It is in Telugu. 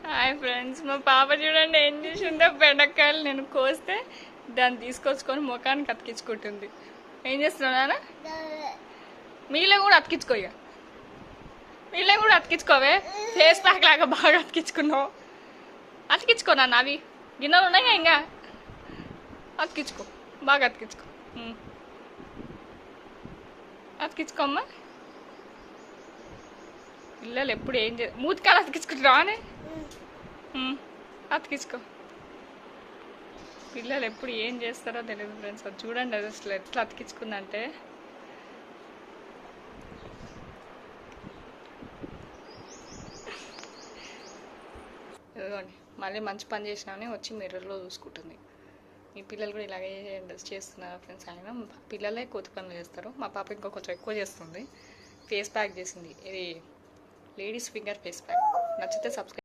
హాయ్ ఫ్రెండ్స్, మా పాప చూడండి ఏం చేసిందో. బెండకాయలు నేను కోస్తే దాన్ని తీసుకొచ్చుకొని ముఖానికి అతికించుకుంటుంది. ఏం చేస్తున్నానా? మీలో కూడా అతికించుకో, ఇక మీలో కూడా అతికించుకోవే. ఫేస్ ప్యాక్ లాగా బాగా అతికించుకున్నావు. అతికించుకో నాన్న, అవి గిన్నెలు ఉన్నాయి ఇంకా అతికించుకో, బాగా అతికించుకో. అతికించుకోమ్మా. పిల్లలు ఎప్పుడు ఏం మూతికాలు అతికించుకుంటున్నావా అని అతికించుకో. పిల్లలు ఎప్పుడు ఏం చేస్తారో తెలియదు ఫ్రెండ్స్. అది చూడండి, అది అసలు ఎట్లా అతికించుకుందంటే. ఇదిగోండి, మళ్ళీ మంచి పని చేసినామని వచ్చి మిర్రర్లో చూసుకుంటుంది. మీ పిల్లలు కూడా ఇలాగే చేస్తున్నారు ఫ్రెండ్స్. ఆయన పిల్లలే కోతి పనులు చేస్తారు. మా పాప ఇంకా కొంచెం ఎక్కువ చేస్తుంది. ఫేస్ ప్యాక్ చేసింది, ఇది లేడీస్ ఫింగర్ ఫేస్ ప్యాక్. నచ్చితే సబ్స్క్రైబ్.